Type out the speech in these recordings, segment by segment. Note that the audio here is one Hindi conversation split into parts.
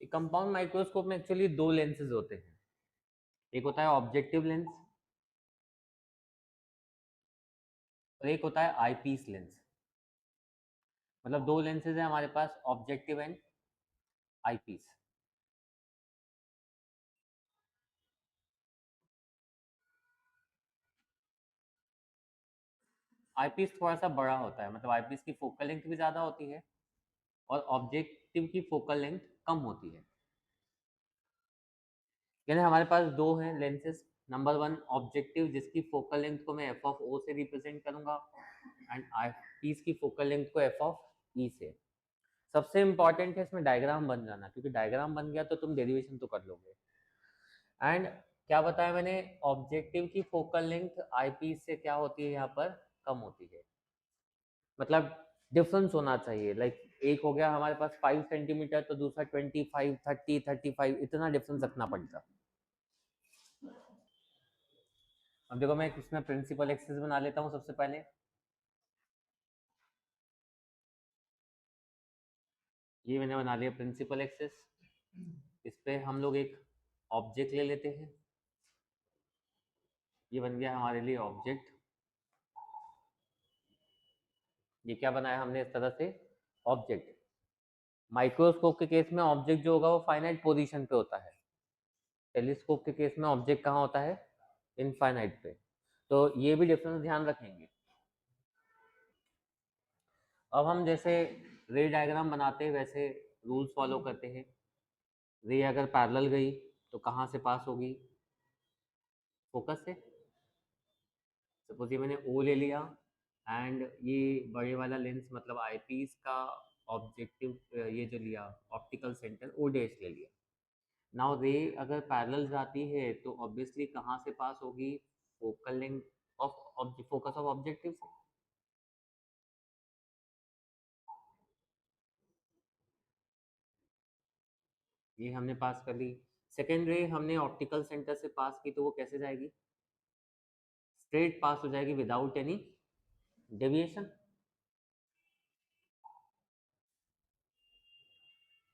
कंपाउंड माइक्रोस्कोप में एक्चुअली दो लेंसेज होते हैं। एक होता है ऑब्जेक्टिव लेंस और एक होता है आईपीस लेंस। मतलब दो लेंसेज है हमारे पास, ऑब्जेक्टिव एंड आईपीस। आईपीस थोड़ा सा बड़ा होता है, मतलब आईपीस की फोकल लेंथ भी ज्यादा होती है और ऑब्जेक्टिव की फोकल लेंथ कम होती है। यानी हमारे पास दो हैं लेंसेज। नंबर वन ऑब्जेक्टिव, जिसकी फोकल लेंथ को मैं एफ ऑफ ओ से रिप्रेजेंट करूंगा, एंड आई पीस की फोकल लेंथ को एफ ऑफ ई से। सबसे इंपॉर्टेंट है इसमें डायग्राम बन जाना, क्योंकि डायग्राम बन गया तो तुम डेरिवेशन तो कर लोगे। एंड क्या बताया मैंने, ऑब्जेक्टिव की फोकल लेंथ आई पीस से क्या होती है यहाँ पर, कम होती है। मतलब डिफरेंस होना चाहिए, लाइक एक हो गया हमारे पास 5 सेंटीमीटर तो दूसरा 25, 30, 35, इतना डिफरेंस रखना पड़ता। अब देखो मैं इसमें प्रिंसिपल एक्सिस बना लेता हूँ सबसे पहले। ये मैंने बना लिया प्रिंसिपल एक्सिस। इस पे हम लोग एक ऑब्जेक्ट ले लेते हैं। ये बन गया हमारे लिए ऑब्जेक्ट। ये क्या बनाया हमने इस तरह से, ऑब्जेक्ट। माइक्रोस्कोप के केस में ऑब्जेक्ट जो होगा वो फाइनाइट पोजीशन पे होता है। टेलीस्कोप के केस में ऑब्जेक्ट कहाँ होता है, इनफाइनाइट पे। तो ये भी डिफरेंस ध्यान रखेंगे। अब हम जैसे रे डायग्राम बनाते हैं वैसे रूल्स फॉलो करते हैं। रे अगर पैरेलल गई तो कहाँ से पास होगी, फोकस से। सपोज ये मैंने ओ ले लिया एंड ये बड़े वाला लेंस मतलब आईपीस का ऑब्जेक्टिव ये जो लिया ऑप्टिकल सेंटर ओ डैश ले लिया। नाउ रे अगर पैरेलल जाती है तो ऑब्वियसली कहाँ से पास होगी, focal length of focus of objective से। ये हमने पास कर ली। सेकेंड रे हमने ऑप्टिकल सेंटर से पास की तो वो कैसे जाएगी, स्ट्रेट पास हो जाएगी विदाउट एनी डेविएशन।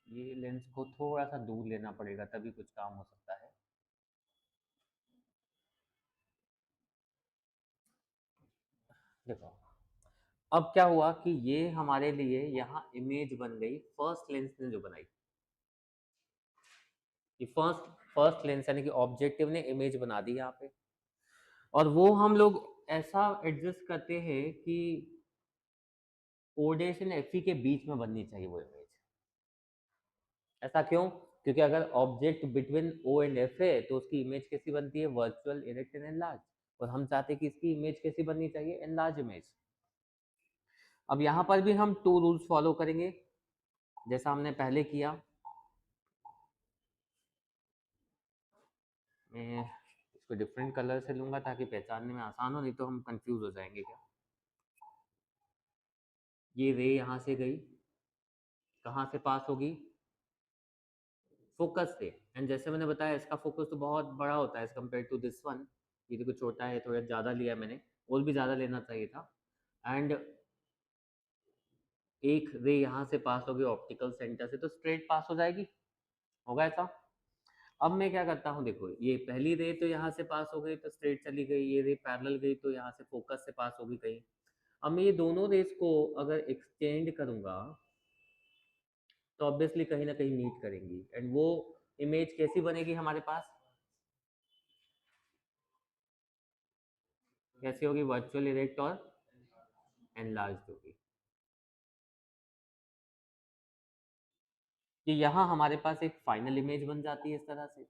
ये लेंस को थोड़ा सा दूर लेना पड़ेगा तभी कुछ काम हो सकता है। देखो अब क्या हुआ कि ये हमारे लिए यहाँ इमेज बन गई फर्स्ट लेंस ने जो बनाई। ये फर्स्ट फर्स्ट लेंस यानी कि ऑब्जेक्टिव ने इमेज बना दी यहाँ पे। और वो हम लोग ऐसा एडजस्ट करते हैं कि O dash and F E के बीच में बननी चाहिए वो इमेज। ऐसा क्यों, क्योंकि अगर object between O and F है तो उसकी इमेज कैसी बनती है, वर्चुअल, इरेक्ट एंड एनलार्ज। और हम चाहते हैं कि इसकी इमेज कैसी बननी चाहिए, एनलार्ज इमेज। अब यहाँ पर भी हम टू रूल्स फॉलो करेंगे जैसा हमने पहले किया। मैं इसको डिफरेंट कलर से लूंगा ताकि पहचानने में आसान हो, नहीं तो हम कंफ्यूज हो जाएंगे क्या। ये रे यहाँ से गई, कहाँ से पास होगी, फोकस से। एंड जैसे मैंने बताया इसका फोकस तो बहुत बड़ा होता है as compare to this one. ये देखो छोटा है, थोड़ा ज़्यादा लिया मैंने, और भी ज़्यादा लेना चाहिए था। एंड एक रे यहाँ से पास होगी ऑप्टिकल सेंटर से तो स्ट्रेट पास हो जाएगी, होगा ऐसा। अब मैं क्या करता हूँ, देखो ये पहली रे तो यहाँ से पास हो गई तो स्ट्रेट चली गई, ये रे पैरेलल गई तो यहाँ से फोकस से पास होगी कहीं। अब मैं ये दोनों रेस को अगर एक्सटेंड करूंगा तो ऑब्वियसली कहीं ना कहीं मीट करेंगी एंड वो इमेज कैसी बनेगी हमारे पास, कैसी होगी, वर्चुअल, इरेक्ट और एनलार्ज होगी। कि यहाँ हमारे पास एक फाइनल इमेज बन जाती है इस तरह से।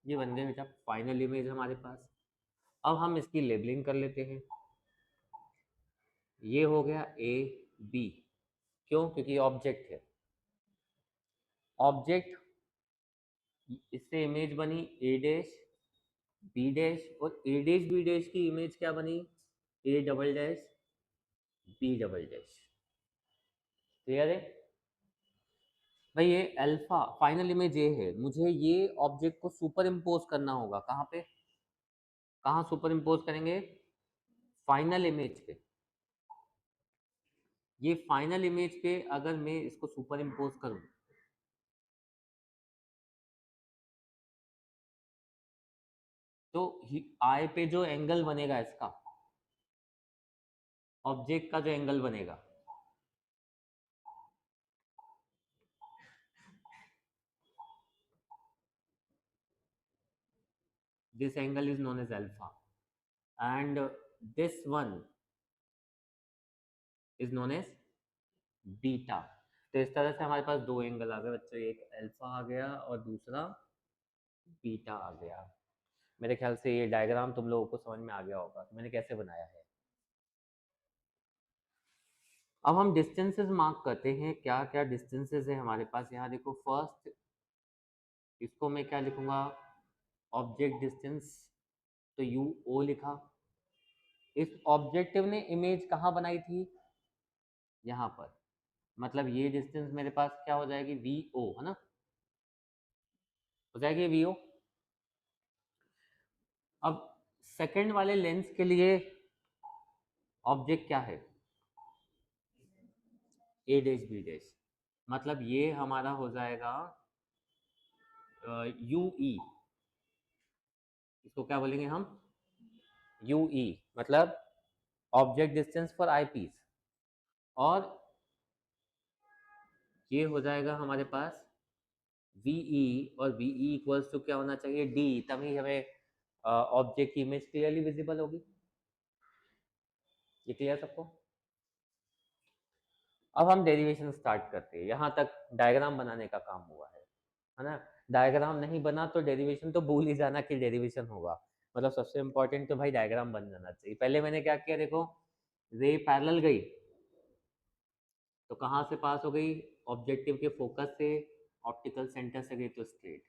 ये बन गई बेटा फाइनल इमेज हमारे पास। अब हम इसकी लेबलिंग कर लेते हैं। ये हो गया ए बी, क्यों, क्योंकि ऑब्जेक्ट है। ऑब्जेक्ट, इससे इमेज बनी ए डैश बी डैश, और ए डैश बी डैश की इमेज क्या बनी, a double dash B double dash. Clear है भाई। ये अल्फा फाइनल इमेज ये है, मुझे ये ऑब्जेक्ट को सुपर इम्पोज करना होगा कहाँ पे, कहाँ सुपर इम्पोज करेंगे? फाइनल इमेज पे। ये फाइनल इमेज पे अगर मैं इसको सुपर इम्पोज करूं, तो आई पे जो एंगल बनेगा इसका, ऑब्जेक्ट का जो एंगल बनेगा, this angle is known as alpha and this one is known as beta. तो इस तरह से हमारे पास दो एंगल आ गए बच्चों, एक अल्फा आ गया और दूसरा बीटा आ गया। मेरे ख्याल से ये डायग्राम तुम लोगों को समझ में आ गया होगा कि मैंने कैसे बनाया है। अब हम डिस्टेंसेस मार्क करते हैं, क्या क्या डिस्टेंसेस है हमारे पास। यहाँ देखो, फर्स्ट इसको मैं क्या लिखूंगा, ऑब्जेक्ट डिस्टेंस, तो यू ओ लिखा। इस ऑब्जेक्टिव ने इमेज कहाँ बनाई थी? यहाँ पर, मतलब ये डिस्टेंस मेरे पास क्या हो जाएगी, वी ओ, है ना, हो जाएगी वी ओ। अब सेकंड वाले लेंस के लिए ऑब्जेक्ट क्या है, ए डैश बी डैश, मतलब ये हमारा हो जाएगा यू ई, इसको क्या बोलेंगे हम, यू ई, मतलब object distance for eye piece. और ये हो जाएगा हमारे पास वीई, और वीई इक्वल्स टू क्या होना चाहिए, डी, तभी हमें ऑब्जेक्ट की इमेज क्लियरली विजिबल होगी। ये क्लियर सबको? अब हम डेरिवेशन स्टार्ट करते हैं, यहाँ तक डायग्राम बनाने का काम हुआ है ना। डायग्राम नहीं बना तो डेरिवेशन तो भूल ही जाना कि डेरिवेशन होगा। मतलब सबसे इंपॉर्टेंट तो भाई डायग्राम बन जाना चाहिए। पहले मैंने क्या किया, देखो, रे पैरेलल गई तो कहाँ से पास हो गई, ऑब्जेक्टिव के फोकस से, ऑप्टिकल सेंटर से गई तो स्ट्रेट।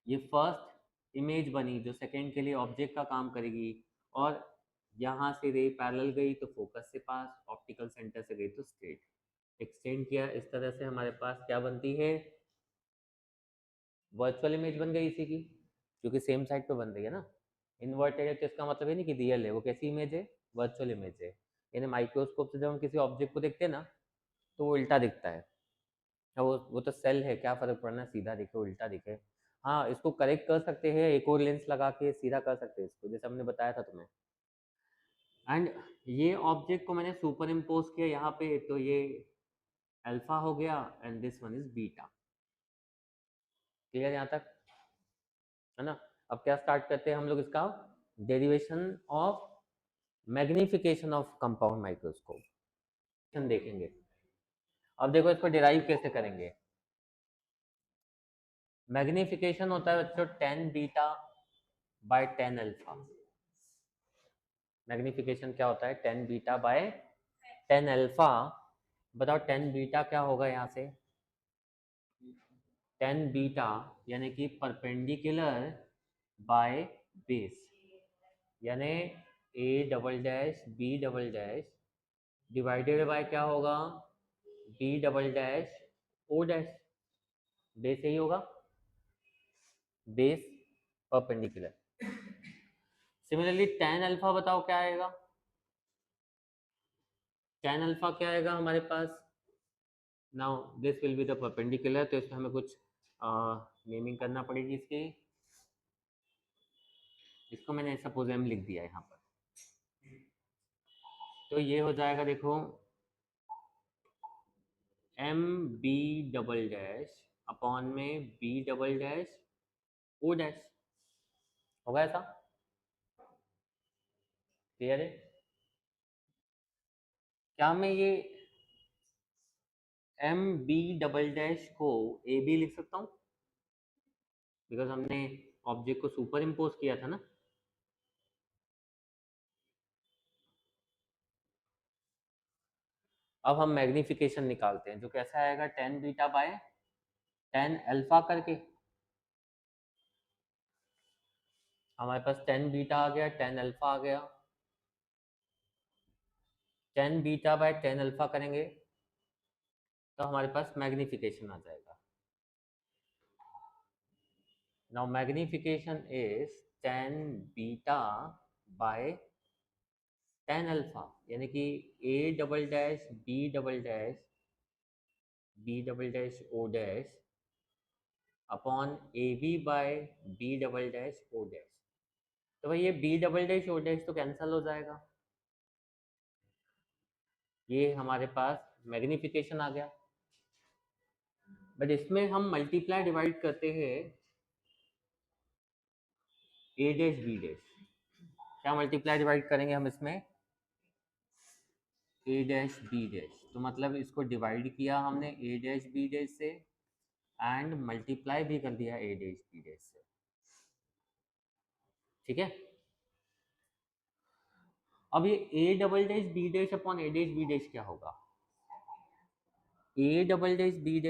ये फर्स्ट इमेज बनी जो सेकंड के लिए ऑब्जेक्ट का काम करेगी, और यहाँ से रे पैरेलल गई तो फोकस से पास, ऑप्टिकल सेंटर से गई तो स्ट्रेट। एक्सटेंड किया, इस तरह से हमारे पास क्या बनती है, वर्चुअल इमेज बन गई इसी की, क्योंकि सेम साइड पे बन रही है ना। इन्वर्टेड है तो इसका मतलब ये नहीं कि रियल है, वो कैसी इमेज है, वर्चुअल इमेज है। यानी माइक्रोस्कोप से जब हम किसी ऑब्जेक्ट को देखते हैं ना, तो वो उल्टा दिखता है। वो तो सेल है, क्या फर्क पड़ना, सीधा दिखे उल्टा दिखे। हाँ, इसको करेक्ट कर सकते हैं, एक और लेंस लगा के सीधा कर सकते हैं इसको, जैसे हमने बताया था तुम्हें। एंड ये ऑब्जेक्ट को मैंने सुपर इम्पोज किया यहाँ पे, तो ये अल्फा हो गया and this one is beta. Clear यहाँ तक, है ना। अब क्या स्टार्ट करते हैं हम लोग, इसका derivation of magnification of compound microscope देखेंगे। अब देखो इसको डिराइव कैसे करेंगे। मैग्निफिकेशन होता है बच्चों 10 बीटा बाय 10 अल्फा। मैग्निफिकेशन क्या होता है, 10 बीटा बाय 10 अल्फा। बताओ 10 बीटा क्या होगा, यहाँ से 10 बीटा यानी कि परपेंडिकुलर बाय बेस, यानी A double dash B double dash divided by क्या होगा, बी डबल डैश ओ डैश। बेस यही होगा, base perpendicular. Similarly tan alpha बताओ क्या आएगा, tan अल्फा क्या आएगा हमारे पास। Now this will be the perpendicular, तो इसमें हमें कुछ नेमिंग करना पड़ेगी इसकी। इसको मैंने सपोज एम लिख दिया यहाँ पर, तो ये हो जाएगा देखो M B double dash upon में बी डबल डैश ओ डैश। होगा ऐसा, क्लियर है? क्या मैं ये एम बी डबल डैश को ए बी लिख सकता हूँ, बिकॉज हमने ऑब्जेक्ट को सुपर इम्पोज किया था ना। अब हम मैग्निफिकेशन निकालते हैं, जो कैसा आएगा, 10 बीटा बाय 10 अल्फा करके। हमारे पास 10 बीटा आ गया, 10 अल्फा आ गया। 10 बीटा बाय 10 अल्फा करेंगे तो हमारे पास मैग्निफिकेशन आ जाएगा। Now magnification is 10 beta by ten alpha, यानी कि a double dash B double dash O dash upon A b by b double dash O dash. तो भाई ये बी डबल डैश ओ डैश तो कैंसिल हो जाएगा, ये हमारे पास मैग्निफिकेशन आ गया। बट इसमें हम मल्टीप्लाई डिवाइड करते हैं ए डैश बी डैश। क्या मल्टीप्लाई डिवाइड करेंगे हम इसमें? ए डैश बी डैश। तो मतलब इसको डिवाइड किया हमने ए डैश बी डैश से एंड मल्टीप्लाई भी कर दिया ए डैश बी डैश से। ठीक है, अब ये A double dash B dash upon A dash B dash क्या होगा? A double dash B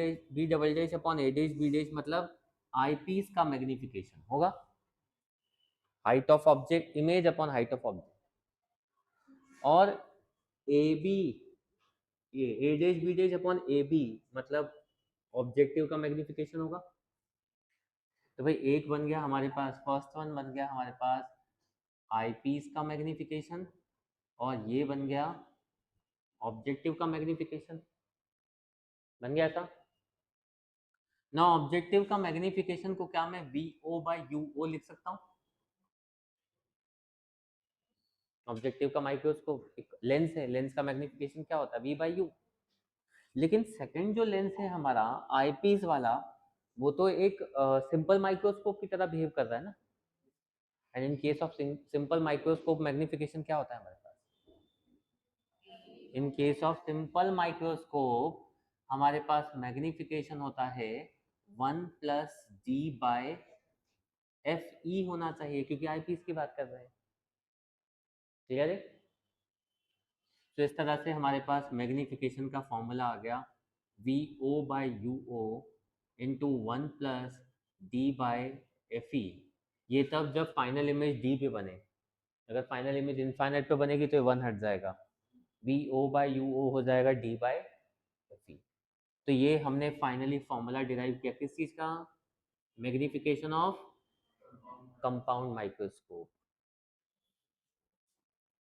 double dash upon A dash B dash मतलब आई पीस का मैग्निफिकेशन होगा, height of object image upon height of object. और ए बी, ये A dash B dash upon A B मतलब ऑब्जेक्टिव का मैग्निफिकेशन होगा। तो भाई एक बन गया हमारे पास, फर्स्ट वन बन गया हमारे पास आई पीस का मैग्निफिकेशन, और ये बन गया ऑब्जेक्टिव का मैग्निफिकेशन। बन गया था ना। ऑब्जेक्टिव का मैग्निफिकेशन को क्या मैं वी ओ बाई यू ओ लिख सकता हूँ? ऑब्जेक्टिव का माइक्रोस्कोप एक लेंस है, लेंस का मैग्निफिकेशन क्या होता है? V by u. लेकिन सेकंड जो लेंस है हमारा आई पीस वाला, वो तो एक सिंपल माइक्रोस्कोप की तरह बिहेव कर रहा है ना। And in case of simple microscope magnification क्या होता है हमारे पास? In case of simple microscope हमारे पास मैग्निफिकेशन होता है 1+d/fe होना चाहिए, क्योंकि आई पीस की बात कर रहे हैं। क्लियर है? तो इस तरह से हमारे पास मैग्निफिकेशन का फॉर्मूला आ गया v o by u o into 1+d/fe। ये तब जब फाइनल इमेज डी पे बने, अगर फाइनल इमेज इनफाइनाइट पे बनेगी तो 1 हट जाएगा, वी ओ बाई यू ओ हो जाएगा d/fe। तो ये हमने फाइनली फॉर्मूला डिराइव किया किस चीज़ का? Magnification of compound microscope.